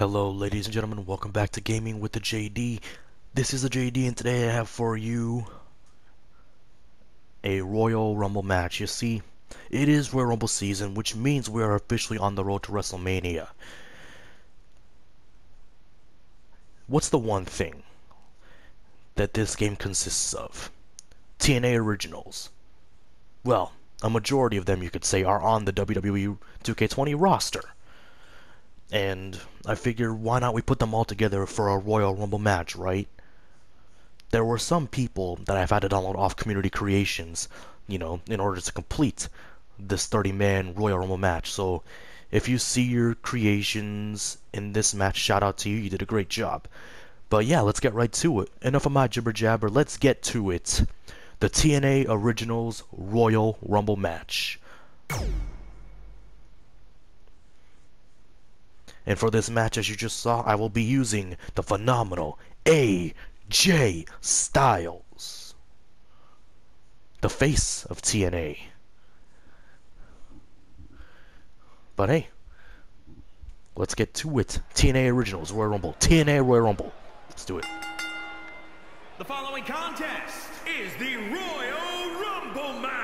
Hello ladies and gentlemen, welcome back to Gaming with the JD. This is the JD and today I have for you a Royal Rumble match. You see, it is Royal Rumble season, which means we are officially on the road to WrestleMania. What's the one thing that this game consists of? TNA Originals. Well, a majority of them you could say are on the WWE 2K20 roster. And I figured, why not we put them all together for a Royal Rumble match, right? There were some people that I've had to download off Community Creations, in order to complete this 30-man Royal Rumble match. So, if you see your creations in this match, shout out to you, you did a great job. But yeah, let's get right to it. Enough of my jibber jabber, let's get to it. The TNA Originals Royal Rumble match. And for this match, as you just saw, I will be using the phenomenal AJ Styles, the face of TNA. But hey, let's get to it. TNA Originals Royal Rumble. TNA Royal Rumble. Let's do it. The following contest is the Royal Rumble match.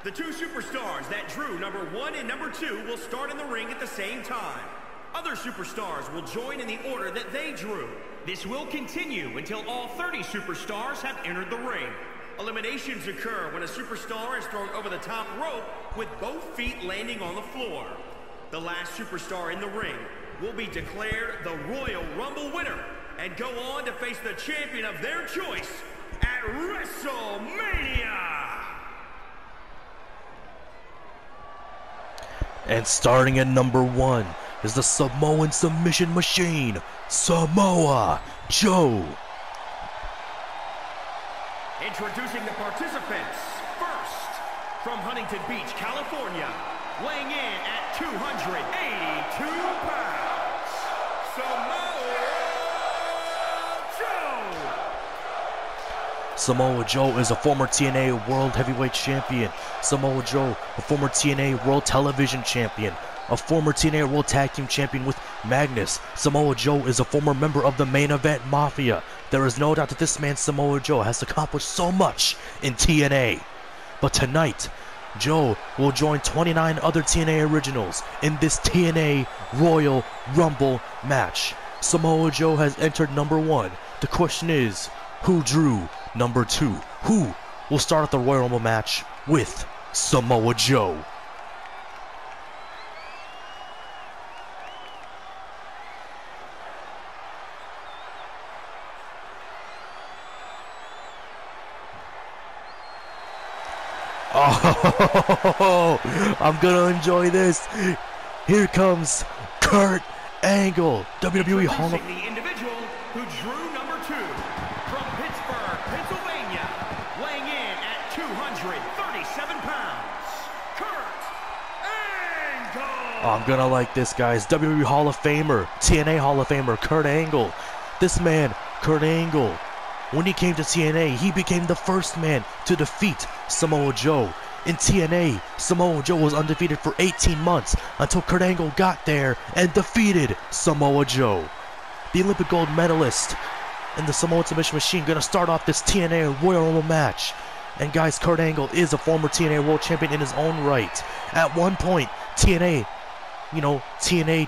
The two superstars that drew number 1 and number 2 will start in the ring at the same time. Other superstars will join in the order that they drew. This will continue until all 30 superstars have entered the ring. Eliminations occur when a superstar is thrown over the top rope with both feet landing on the floor. The last superstar in the ring will be declared the Royal Rumble winner and go on to face the champion of their choice at WrestleMania. And starting at number 1 is the Samoan submission machine, Samoa Joe. Introducing the participants. First, from Huntington Beach, California, weighing in at 282 pounds, Samoa Joe. Samoa Joe is a former TNA World Heavyweight Champion. Samoa Joe, a former TNA World Television Champion. A former TNA World Tag Team Champion with Magnus. Samoa Joe is a former member of the Main Event Mafia. There is no doubt that this man, Samoa Joe, has accomplished so much in TNA. But tonight, Joe will join 29 other TNA Originals in this TNA Royal Rumble match. Samoa Joe has entered number 1. The question is, who drew number 2? Who will start at the Royal Rumble match with Samoa Joe? Oh, I'm gonna enjoy this. Here comes Kurt Angle, WWE Hall of Fame. The individual who drew number 2 from Pittsburgh, Pennsylvania, weighing in at 237 pounds, Kurt Angle. I'm gonna like this, guys. WWE Hall of Famer, TNA Hall of Famer, Kurt Angle. This man, Kurt Angle, when he came to TNA, he became the first man to defeat Samoa Joe. In TNA, Samoa Joe was undefeated for 18 months until Kurt Angle got there and defeated Samoa Joe. The Olympic gold medalist and the Samoan submission machine gonna start off this TNA Royal Rumble match. And guys, Kurt Angle is a former TNA World Champion in his own right. At one point, TNA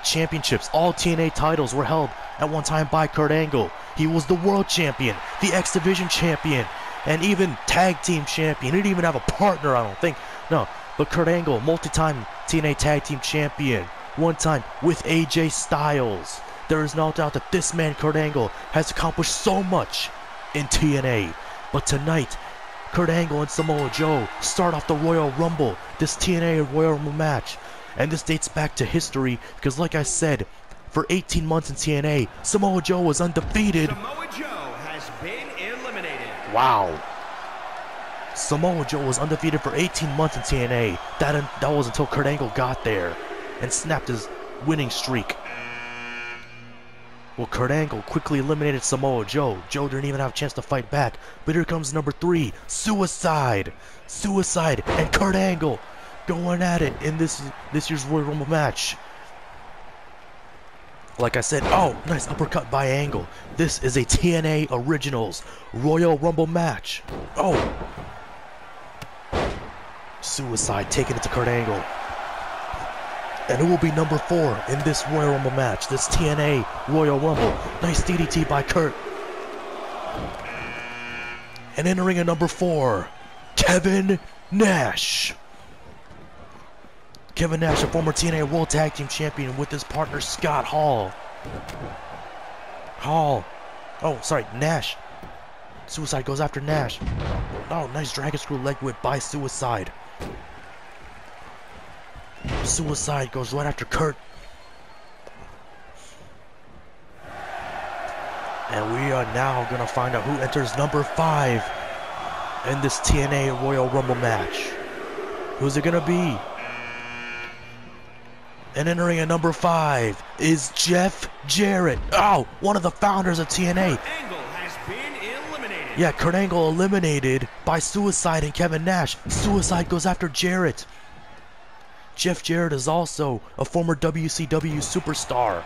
championships, all TNA titles were held at one time by Kurt Angle. He was the World Champion, the X Division Champion, and even Tag Team Champion. He didn't even have a partner, I don't think. No, but Kurt Angle, multi-time TNA Tag Team Champion, one time with AJ Styles. There is no doubt that this man, Kurt Angle, has accomplished so much in TNA. But tonight, Kurt Angle and Samoa Joe start off the Royal Rumble, this TNA Royal Rumble match. And this dates back to history because, like I said, for 18 months in TNA, Samoa Joe was undefeated. Samoa Joe has been eliminated. Wow. Samoa Joe was undefeated for 18 months in TNA. That was until Kurt Angle got there and snapped his winning streak. Well, Kurt Angle quickly eliminated Samoa Joe. Joe didn't even have a chance to fight back. But here comes number 3, Suicide. Suicide and Kurt Angle going at it in this year's Royal Rumble match. Like I said, oh, nice uppercut by Angle. This is a TNA Originals Royal Rumble match. Oh. Suicide taking it to Kurt Angle. And it will be number 4 in this Royal Rumble match. This TNA Royal Rumble. Nice DDT by Kurt. And entering at number 4, Kevin Nash. Kevin Nash, a former TNA World Tag Team Champion with his partner Scott Hall. Nash. Suicide goes after Nash. Oh, nice dragon screw leg whip by Suicide. Suicide goes right after Kurt. And we are now going to find out who enters number 5 in this TNA Royal Rumble match. Who's it going to be? And entering at number 5 is Jeff Jarrett. Oh, one of the founders of TNA. Kurt Angle has been eliminated. Yeah, Kurt Angle eliminated by Suicide and Kevin Nash. Suicide goes after Jarrett. Jeff Jarrett is also a former WCW superstar.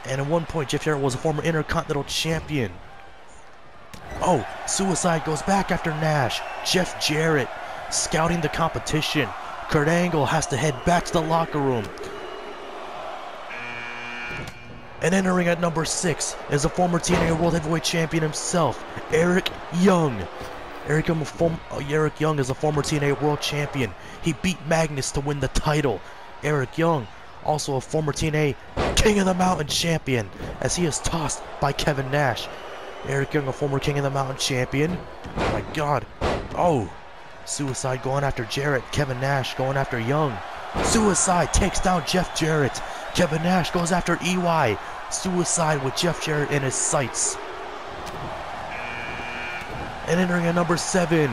And at one point, Jeff Jarrett was a former Intercontinental Champion. Oh, Suicide goes back after Nash. Jeff Jarrett scouting the competition. Kurt Angle has to head back to the locker room. And entering at number 6 is a former TNA World Heavyweight Champion himself, Eric Young. Eric Young is a former TNA World Champion. He beat Magnus to win the title. Eric Young, also a former TNA King of the Mountain Champion, as he is tossed by Kevin Nash. Eric Young, a former King of the Mountain Champion. Oh my God. Oh. Suicide going after Jarrett. Kevin Nash going after Young. Suicide takes down Jeff Jarrett. Kevin Nash goes after EY. Suicide with Jeff Jarrett in his sights. And entering at number 7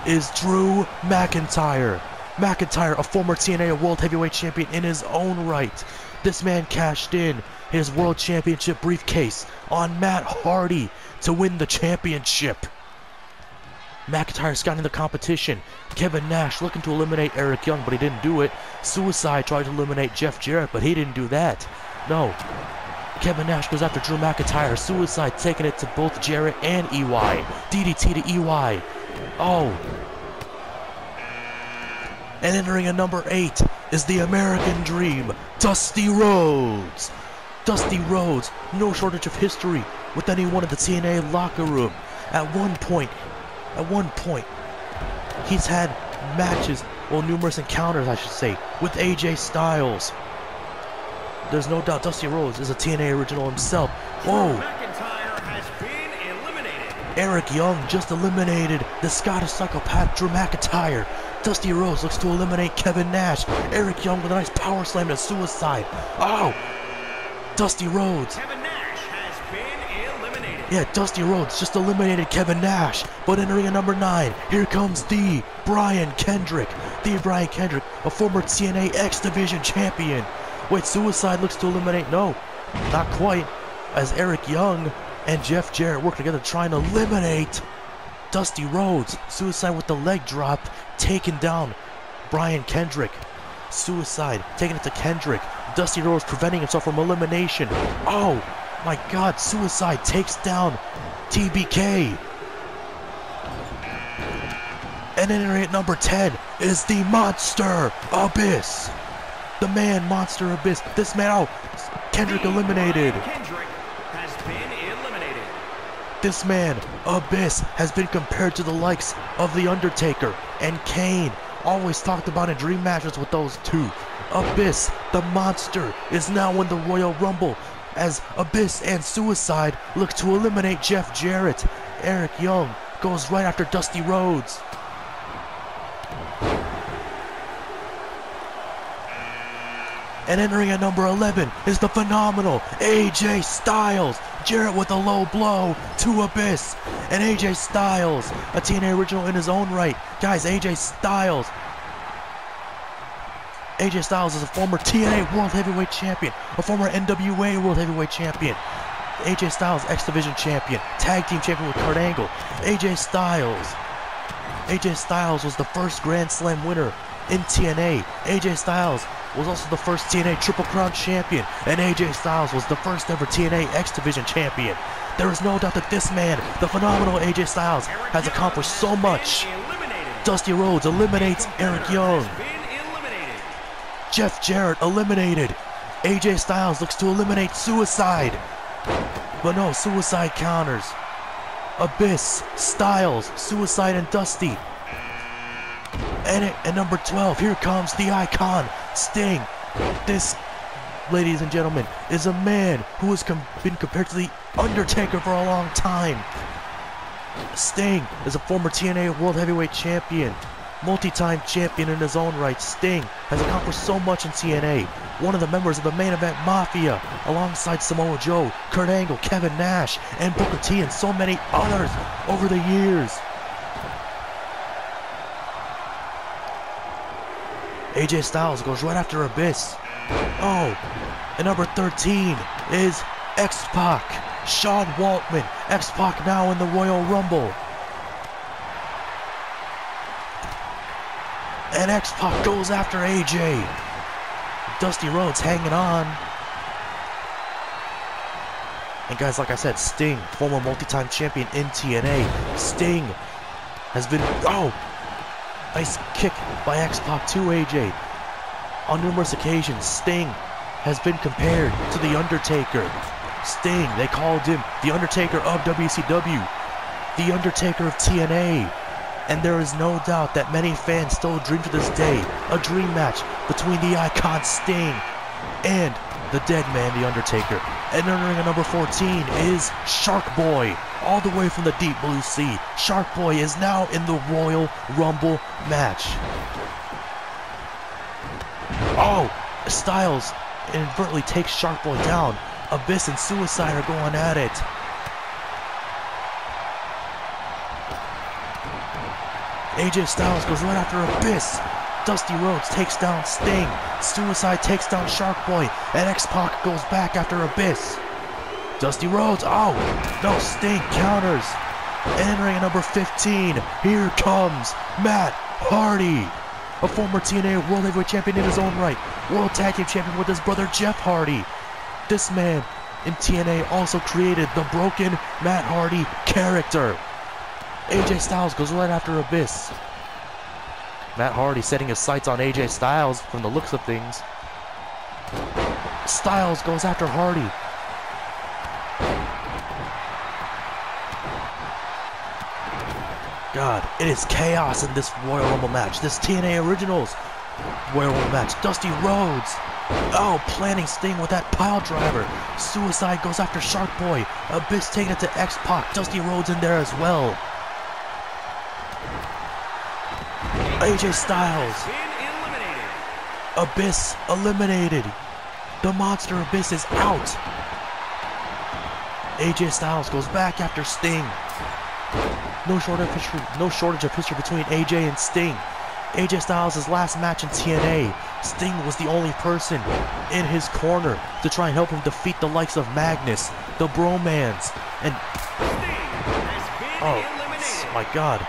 is Drew McIntyre. McIntyre, a former TNA World Heavyweight Champion in his own right. This man cashed in his World Championship briefcase on Matt Hardy to win the championship. McIntyre scouting the competition. Kevin Nash looking to eliminate Eric Young, but he didn't do it. Suicide tried to eliminate Jeff Jarrett, but he didn't do that. No. Kevin Nash goes after Drew McIntyre. Suicide taking it to both Jarrett and EY. DDT to EY. Oh. And entering at number 8 is the American Dream, Dusty Rhodes. Dusty Rhodes, no shortage of history with anyone in the TNA locker room. At one point, he's had matches, well, numerous encounters, I should say, with AJ Styles. There's no doubt Dusty Rhodes is a TNA original himself. Whoa! McIntyre has been eliminated. Eric Young just eliminated the Scottish psychopath Drew McIntyre. Dusty Rhodes looks to eliminate Kevin Nash. Eric Young with a nice power slam to Suicide. Oh! Dusty Rhodes. Kevin Nash has been eliminated. Yeah, Dusty Rhodes just eliminated Kevin Nash. But entering at number 9, here comes the Brian Kendrick. The Brian Kendrick, a former TNA X Division champion. Wait, Suicide looks to eliminate, no, not quite, as Eric Young and Jeff Jarrett work together trying to eliminate Dusty Rhodes. Suicide with the leg drop, taking down Brian Kendrick. Suicide taking it to Kendrick. Dusty Rhodes preventing himself from elimination. Oh my God, Suicide takes down TBK. And entering at number 10 is the Monster Abyss. The man, Monster Abyss. This man, oh, Kendrick eliminated. Kendrick has been eliminated. This man, Abyss, has been compared to the likes of The Undertaker and Kane. Always talked about in dream matches with those two. Abyss, the monster, is now in the Royal Rumble as Abyss and Suicide look to eliminate Jeff Jarrett. Eric Young goes right after Dusty Rhodes. And entering at number 11 is the phenomenal AJ Styles. Jarrett with a low blow to Abyss. And AJ Styles, a TNA original in his own right. Guys, AJ Styles is a former TNA World Heavyweight Champion, a former NWA World Heavyweight Champion. AJ Styles, X Division Champion, Tag Team Champion with Kurt Angle. AJ Styles was the first Grand Slam winner in TNA. AJ Styles was also the first TNA Triple Crown champion, and AJ Styles was the first ever TNA X Division champion. There is no doubt that this man, the phenomenal AJ Styles, has accomplished so much. Dusty Rhodes eliminates Eric Young. Jeff Jarrett eliminated. AJ Styles looks to eliminate Suicide. But no, Suicide counters. Abyss, Styles, Suicide, and Dusty. And number 12, here comes the icon, Sting. This, ladies and gentlemen, is a man who has been compared to the Undertaker for a long time. Sting is a former TNA World Heavyweight Champion, multi-time champion in his own right. Sting has accomplished so much in TNA. One of the members of the Main Event Mafia, alongside Samoa Joe, Kurt Angle, Kevin Nash, and Booker T, and so many others over the years. AJ Styles goes right after Abyss. Oh, and number 13 is X-Pac, Sean Waltman. X-Pac now in the Royal Rumble. And X-Pac goes after AJ. Dusty Rhodes hanging on. And guys, like I said, Sting, former multi-time champion in TNA. Sting has been, oh, nice kick by X-Pac to AJ. On numerous occasions, Sting has been compared to The Undertaker. Sting, they called him The Undertaker of WCW, The Undertaker of TNA. And there is no doubt that many fans still dream to this day a dream match between the icon Sting and the dead man, The Undertaker. And entering at number 14 is Shark Boy, all the way from the deep blue sea. Shark Boy is now in the Royal Rumble match. Oh, Styles inadvertently takes Shark Boy down. Abyss and Suicide are going at it. AJ Styles goes right after Abyss. Dusty Rhodes takes down Sting. Suicide takes down Shark Boy. And X-Pac goes back after Abyss. Dusty Rhodes, oh, no, Sting counters. Entering at number 15, here comes Matt Hardy, a former TNA World Heavyweight Champion in his own right. World Tag Team Champion with his brother Jeff Hardy. This man in TNA also created the broken Matt Hardy character. AJ Styles goes right after Abyss. Matt Hardy setting his sights on AJ Styles from the looks of things. Styles goes after Hardy. God, it is chaos in this Royal Rumble match. This TNA Originals Royal Rumble match. Dusty Rhodes, oh, planting Sting with that pile driver. Suicide goes after Shark Boy. Abyss taking it to X-Pac. Dusty Rhodes in there as well. AJ Styles. Abyss eliminated. The monster Abyss is out. AJ Styles goes back after Sting. No shortage of history between AJ and Sting. AJ Styles' last match in TNA, Sting was the only person in his corner to try and help him defeat the likes of Magnus, the Bromans, and oh my God.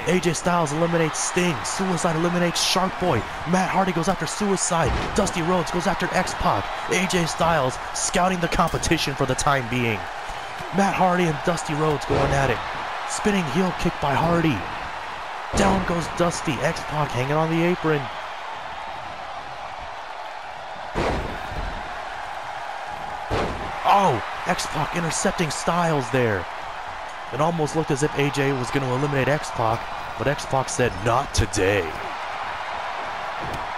AJ Styles eliminates Sting. Suicide eliminates Shark Boy. Matt Hardy goes after Suicide. Dusty Rhodes goes after X-Pac. AJ Styles scouting the competition for the time being. Matt Hardy and Dusty Rhodes going at it. Spinning heel kick by Hardy. Down goes Dusty. X-Pac hanging on the apron. Oh, X-Pac intercepting Styles there. It almost looked as if AJ was going to eliminate X-Pac, but X-Pac said, not today.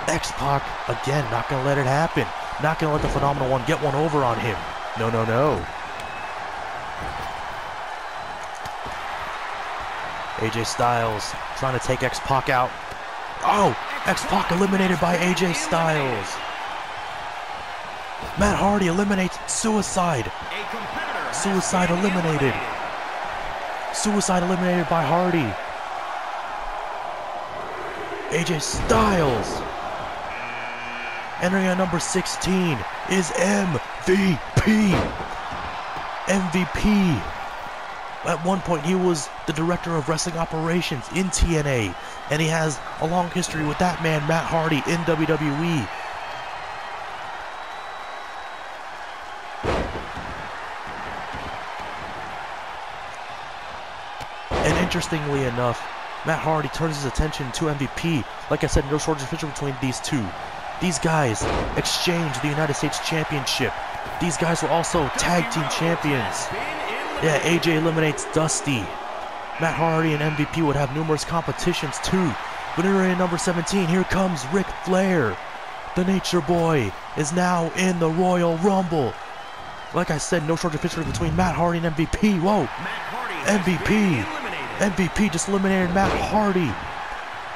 X-Pac, again, not going to let it happen. Not going to let the Phenomenal One get one over on him. No, no, no. AJ Styles trying to take X-Pac out. Oh, X-Pac eliminated by AJ Styles. Matt Hardy eliminates Suicide. Suicide eliminated. Suicide eliminated by Hardy. AJ Styles. Entering at number 16 is MVP. MVP. At one point, he was the director of wrestling operations in TNA, and he has a long history with that man, Matt Hardy, in WWE. And interestingly enough, Matt Hardy turns his attention to MVP. Like I said, no shortage of history between these two. These guys exchanged the United States Championship. These guys were also tag team champions. Yeah, AJ eliminates Dusty. Matt Hardy and MVP would have numerous competitions too. But in number 17, here comes Ric Flair. The Nature Boy is now in the Royal Rumble. Like I said, no shortage of history between Matt Hardy and MVP. Whoa, MVP just eliminated Matt Hardy.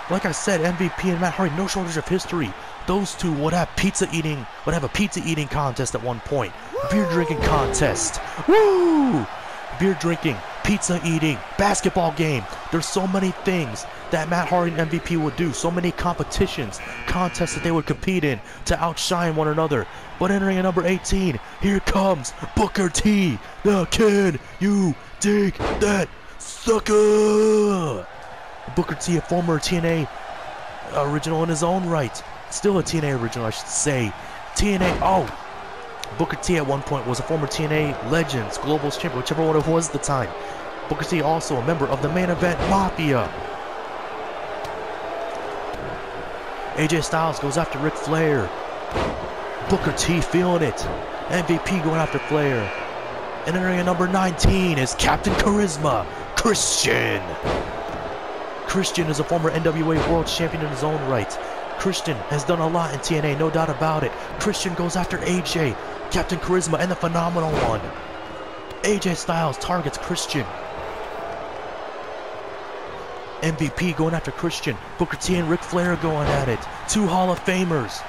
Like I said, MVP and Matt Hardy, no shortage of history. Those two would have a pizza eating contest at one point. A beer drinking contest. Woo! Beer drinking, pizza eating, basketball game. There's so many things that Matt Hardy and MVP would do. So many competitions, contests that they would compete in to outshine one another. But entering at number 18, here comes Booker T. Now can you dig that sucker? Booker T, a former TNA original in his own right. Still a TNA original, I should say. Booker T at one point was a former TNA Legends, Global Champion, whichever one it was at the time. Booker T also a member of the Main Event Mafia. AJ Styles goes after Ric Flair. Booker T feeling it. MVP going after Flair. And entering at number 19 is Captain Charisma, Christian. Christian is a former NWA World Champion in his own right. Christian has done a lot in TNA, no doubt about it. Christian goes after AJ, Captain Charisma, and the Phenomenal One. AJ Styles targets Christian. MVP going after Christian. Booker T and Ric Flair going at it. Two Hall of Famers.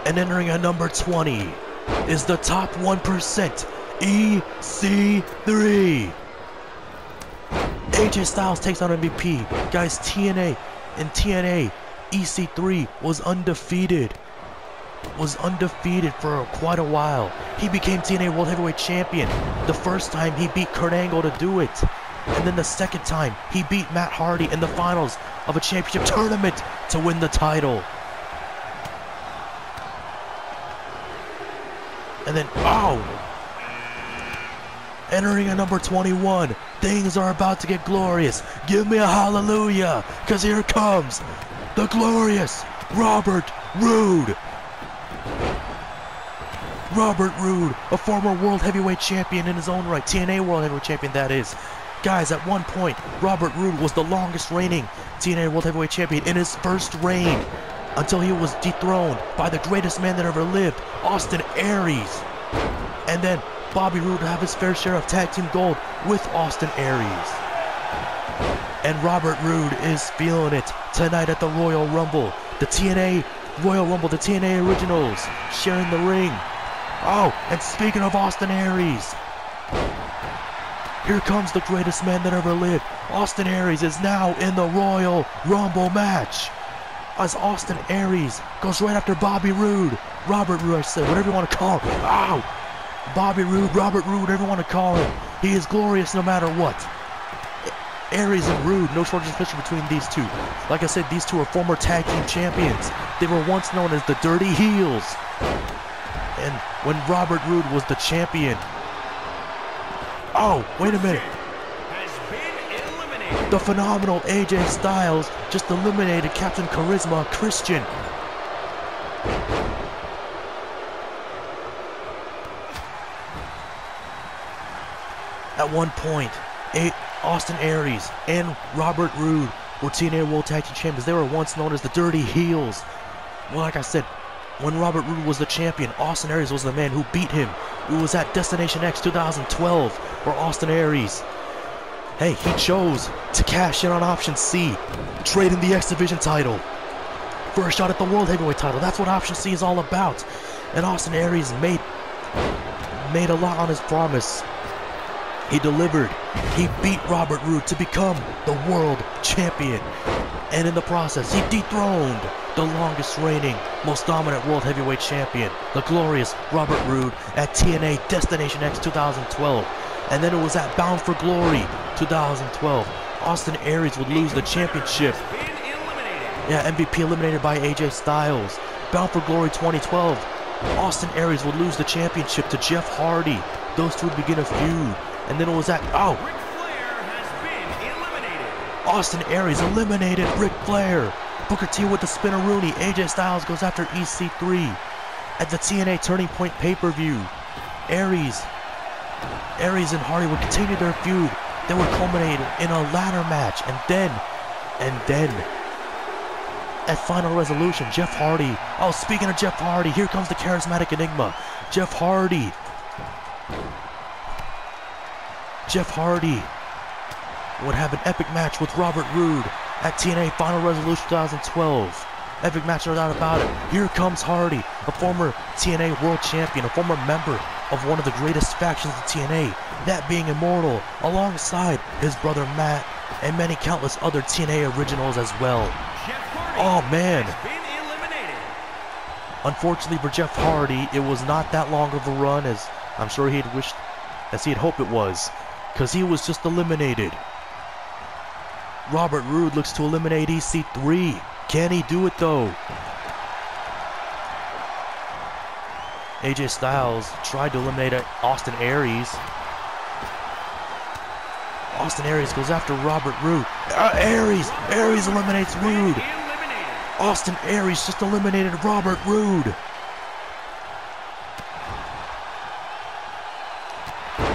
And entering at number 20 is the top 1%, EC3. AJ Styles takes on MVP. Guys, TNA, EC3 was undefeated. For quite a while. He became TNA World Heavyweight Champion. The first time he beat Kurt Angle to do it. And then the second time he beat Matt Hardy in the finals of a championship tournament to win the title. And then, entering at number 21, things are about to get glorious. Give me a hallelujah, because here comes the glorious Robert Roode. Robert Roode, a former World Heavyweight Champion in his own right, TNA World Heavyweight Champion, that is. Guys, at one point, Robert Roode was the longest reigning TNA World Heavyweight Champion in his first reign, until he was dethroned by the greatest man that ever lived, Austin Aries. And then Bobby Roode would have his fair share of tag team gold with Austin Aries. And Robert Roode is feeling it tonight at the Royal Rumble. The TNA Royal Rumble, the TNA Originals sharing the ring. And speaking of Austin Aries, here comes the greatest man that ever lived. Austin Aries is now in the Royal Rumble match, as Austin Aries goes right after Bobby Roode. Robert Roode, I said, whatever you want to call him. Bobby Roode, Robert Roode, whatever you want to call him. He is glorious no matter what. Aries and Roode, no shortage of history between these two. Like I said, these two are former tag team champions. They were once known as the Dirty Heels. And when Robert Roode was the champion... wait a minute. The phenomenal AJ Styles just eliminated Captain Charisma, Christian. At one point, Austin Aries and Robert Roode were TNA World Tag Team Champions. They were once known as the Dirty Heels. Well, like I said, when Robert Roode was the champion, Austin Aries was the man who beat him. It was at Destination X 2012, where Austin Aries, he chose to cash in on Option C, trading the X Division title for a shot at the World Heavyweight title. That's what Option C is all about. And Austin Aries made a lot on his promise. He delivered. He beat Robert Roode to become the world champion. And in the process, he dethroned the longest reigning, most dominant World Heavyweight Champion, the glorious Robert Roode, at TNA Destination X 2012. And then it was at Bound for Glory 2012. Austin Aries would lose the championship. Yeah, MVP eliminated by AJ Styles. Bound for Glory 2012. Austin Aries would lose the championship to Jeff Hardy. Those two would begin a feud. And then it was at... Oh! Austin Aries eliminated Ric Flair. Booker T with the spinneroonie. AJ Styles goes after EC3 at the TNA Turning Point pay-per-view. Aries and Hardy would continue their feud. They would culminate in a ladder match, and then at Final Resolution, Jeff Hardy. Oh, speaking of Jeff Hardy, here comes the charismatic enigma, Jeff Hardy. Jeff Hardy would have an epic match with Robert Roode at TNA Final Resolution 2012. Epic match, no doubt about it. Here comes Hardy, a former TNA World Champion, a former member of one of the greatest factions in TNA, that being Immortal, alongside his brother Matt and many countless other TNA Originals as well. Oh man. Unfortunately for Jeff Hardy, it was not that long of a run as I'm sure he'd wished, as he'd hoped it was, because he was just eliminated. Robert Roode looks to eliminate EC3. Can he do it though? AJ Styles tried to eliminate Austin Aries. Austin Aries goes after Robert Roode. Aries eliminates Roode. Austin Aries just eliminated Robert Roode.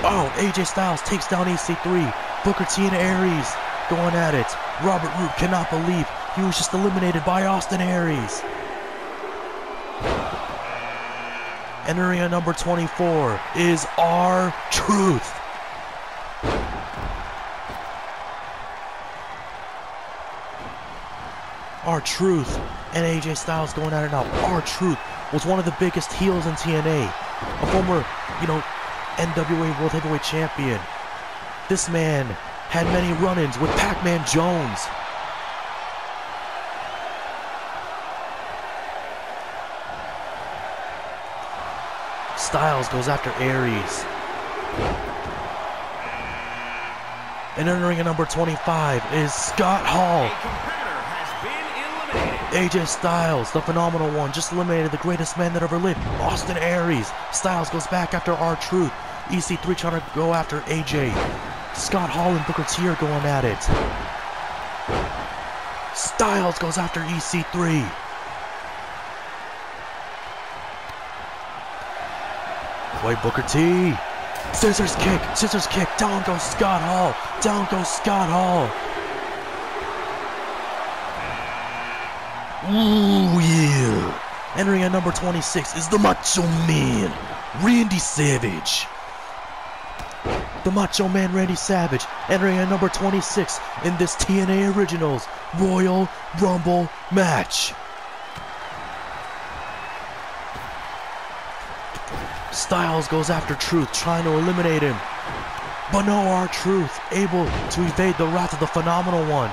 Oh, AJ Styles takes down EC3. Booker T and Aries going at it. Robert Roode cannot believe he was just eliminated by Austin Aries. Entering at number 24 is R-Truth. R-Truth and AJ Styles going at it now. R-Truth was one of the biggest heels in TNA. A former, NWA World Heavyweight Champion. This man had many run-ins with Pac-Man Jones. Styles goes after Aries. And entering at number 25 is Scott Hall. AJ Styles, the phenomenal one, just eliminated the greatest man that ever lived, Austin Aries. Styles goes back after R-Truth. EC3 trying to go after AJ. Scott Hall and Booker T are going at it. Styles goes after EC3. Wait, Booker T. Scissors kick, down goes Scott Hall. Down goes Scott Hall. Ooh, yeah. Entering at number 26 is the Macho Man, Randy Savage. The Macho Man Randy Savage entering at number 26 in this TNA Originals Royal Rumble match. Styles goes after Truth, trying to eliminate him. But no, R-Truth able to evade the wrath of the phenomenal one.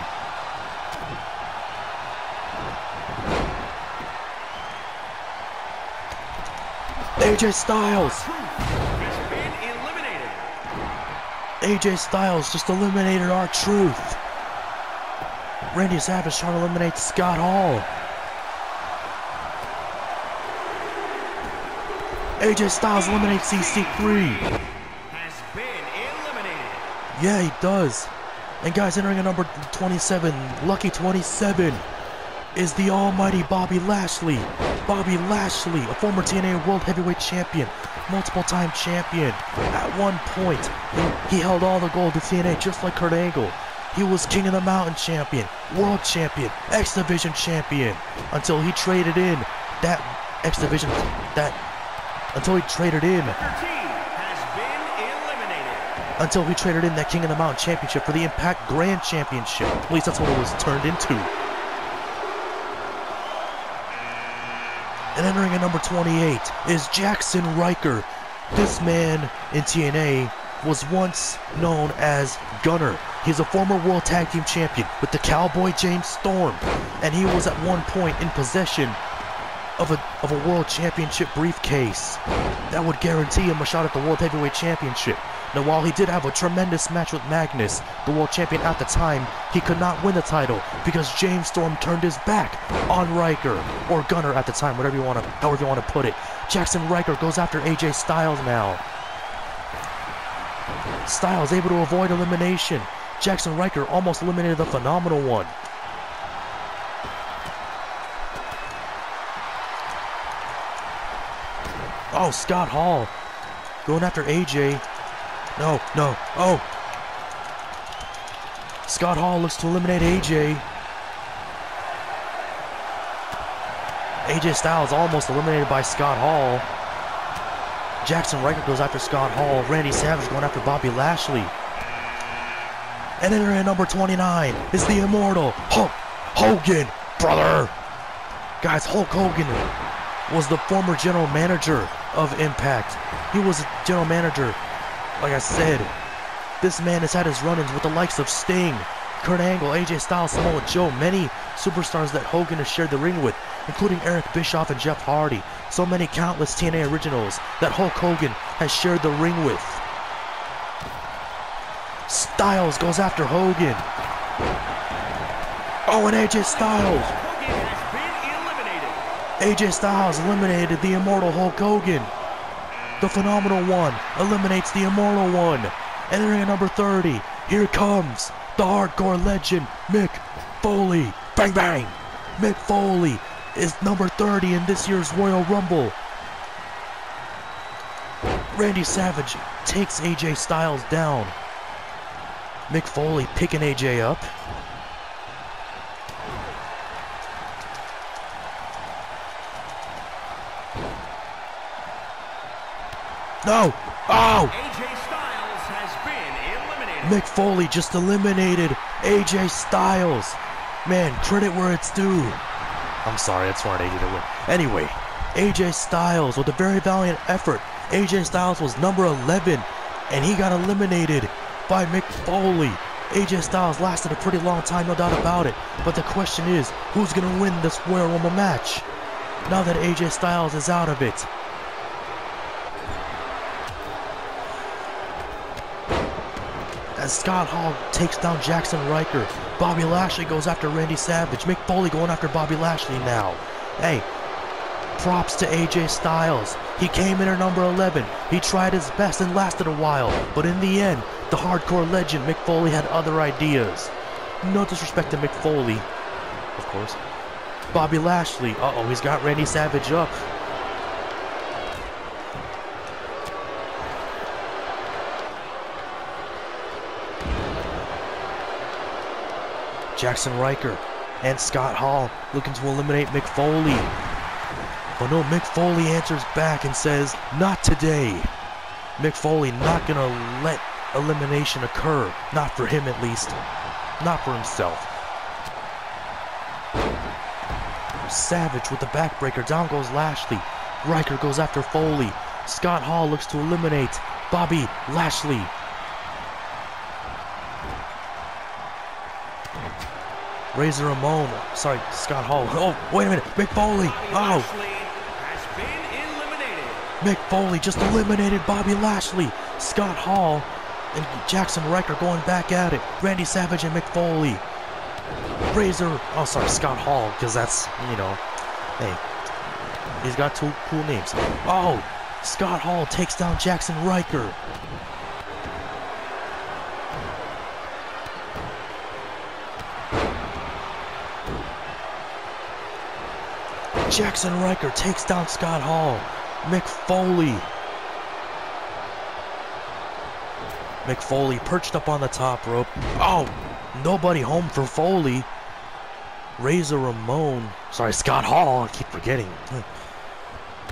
AJ Styles. AJ Styles just eliminated R-Truth. Randy Savage trying to eliminate Scott Hall. AJ Styles eliminates EC3. Yeah, he does. And guys, entering at number 27, lucky 27, is the almighty Bobby Lashley. Bobby Lashley, a former TNA World Heavyweight Champion, multiple-time champion. At one point, he held all the gold in TNA just like Kurt Angle. He was King of the Mountain champion, World champion, X Division champion, until he traded in that X Division, until he traded in that King of the Mountain championship for the Impact Grand Championship. At least that's what it was turned into. And entering at number 28 is Jackson Riker. This man in TNA was once known as Gunner. He's a former World Tag Team Champion with the Cowboy James Storm, and he was at one point in possession of a World Championship briefcase that would guarantee him a shot at the World Heavyweight Championship. Now, while he did have a tremendous match with Magnus, the world champion at the time, he could not win the title because James Storm turned his back on Riker, or Gunner at the time, however you want to put it. Jackson Riker goes after AJ Styles now. Styles able to avoid elimination. Jackson Riker almost eliminated the Phenomenal One. Oh, Scott Hall going after AJ. No. Oh. Scott Hall looks to eliminate AJ. AJ Styles almost eliminated by Scott Hall. Jackson Riker goes after Scott Hall. Randy Savage going after Bobby Lashley. And then at number 29 is the Immortal Hulk Hogan, brother. Guys, Hulk Hogan was the former general manager of Impact. He was a general manager. Like I said, this man has had his run-ins with the likes of Sting, Kurt Angle, AJ Styles, Samoa Joe, many superstars that Hogan has shared the ring with, including Eric Bischoff and Jeff Hardy. So many countless TNA Originals that Hulk Hogan has shared the ring with. Styles goes after Hogan. Oh, and AJ Styles. AJ Styles eliminated the Immortal Hulk Hogan. The Phenomenal One eliminates the Immortal One. Entering at number 30, here comes the hardcore legend, Mick Foley. Bang, bang. Mick Foley is number 30 in this year's Royal Rumble. Randy Savage takes AJ Styles down. Mick Foley picking AJ up. No! Oh! AJ Styles has been eliminated. Mick Foley just eliminated AJ Styles. Man, credit where it's due. I'm sorry, I just wanted AJ to win. Anyway, AJ Styles with a very valiant effort. AJ Styles was number 11, and he got eliminated by Mick Foley. AJ Styles lasted a pretty long time, no doubt about it. But the question is, who's going to win this Royal Rumble match? Now that AJ Styles is out of it. As Scott Hall takes down Jackson Riker, Bobby Lashley goes after Randy Savage. Mick Foley going after Bobby Lashley now. Hey, props to AJ Styles. He came in at number 11. He tried his best and lasted a while, but in the end, the hardcore legend Mick Foley had other ideas. No disrespect to Mick Foley, of course. Bobby Lashley, uh-oh, he's got Randy Savage up. Jackson Riker and Scott Hall looking to eliminate Mick Foley. But no, Mick Foley answers back and says, not today. Mick Foley not gonna let elimination occur. Not for him at least. Not for himself. Savage with the backbreaker. Down goes Lashley. Riker goes after Foley. Scott Hall looks to eliminate Bobby Lashley. Razor Ramon, sorry, Scott Hall. Oh, wait a minute, Mick Foley. Oh, Mick Foley just eliminated Bobby Lashley. Scott Hall and Jackson Riker going back at it. Randy Savage and Mick Foley. Scott Hall, because that's, you know, hey, he's got two cool names. Oh, Scott Hall takes down Jackson Riker. Jackson Riker takes down Scott Hall. Mick Foley. Mick Foley perched up on the top rope. Oh, nobody home for Foley. Razor Ramon. Sorry, Scott Hall. I keep forgetting.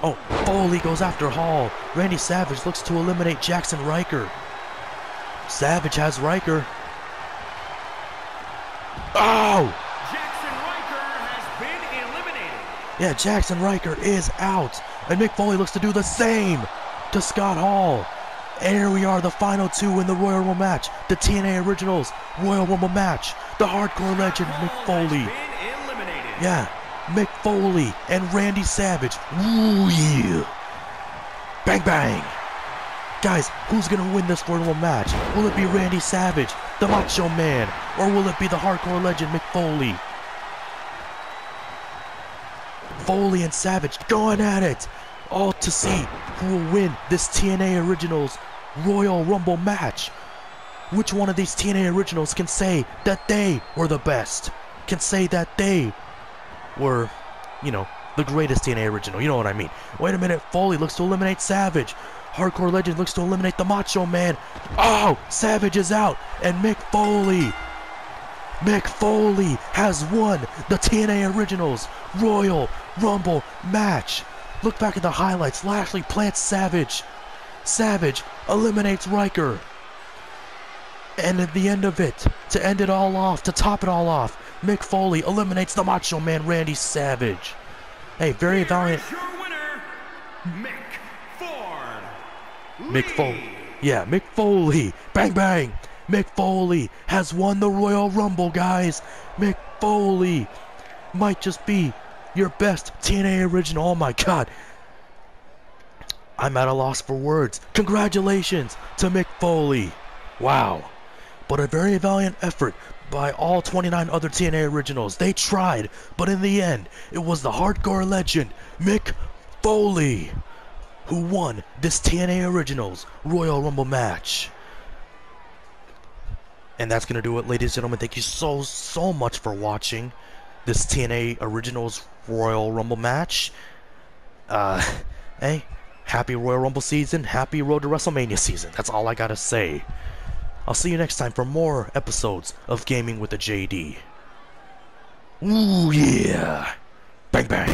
Oh, Foley goes after Hall. Randy Savage looks to eliminate Jackson Riker. Savage has Riker. Oh! Yeah, Jackson Riker is out. And Mick Foley looks to do the same to Scott Hall. And here we are, the final two in the Royal Rumble match. The TNA Originals Royal Rumble match. The hardcore legend Mick Foley. Yeah, Mick Foley and Randy Savage. Ooh yeah. Bang bang. Guys, who's gonna win this Royal Rumble match? Will it be Randy Savage, the Macho Man, or will it be the hardcore legend Mick Foley? Foley and Savage going at it, all to see who will win this TNA Originals Royal Rumble match. Which one of these TNA Originals can say that they were the best? Can say that they were, you know, the greatest TNA Original, you know what I mean. Wait a minute, Foley looks to eliminate Savage. Hardcore Legend looks to eliminate the Macho Man. Oh, Savage is out, and Mick Foley has won the TNA Originals Royal Rumble match. Look back at the highlights. Lashley plants Savage. Savage eliminates Riker. And at the end of it, to end it all off, to top it all off, Mick Foley eliminates the Macho Man Randy Savage. Hey, very valiant. Your winner, Mick Foley. Yeah, Mick Foley. Bang bang. Mick Foley has won the Royal Rumble, guys. Mick Foley might just be your best TNA Original. Oh my god. I'm at a loss for words. Congratulations to Mick Foley. Wow. But a very valiant effort by all 29 other TNA Originals. They tried, but in the end, it was the hardcore legend, Mick Foley, who won this TNA Originals Royal Rumble match. And that's going to do it, ladies and gentlemen. Thank you so much for watching this TNA Originals Royal Rumble match. Hey, happy Royal Rumble season, happy Road to WrestleMania season. That's all I gotta say. I'll see you next time for more episodes of Gaming with the JD. Ooh yeah! Bang bang!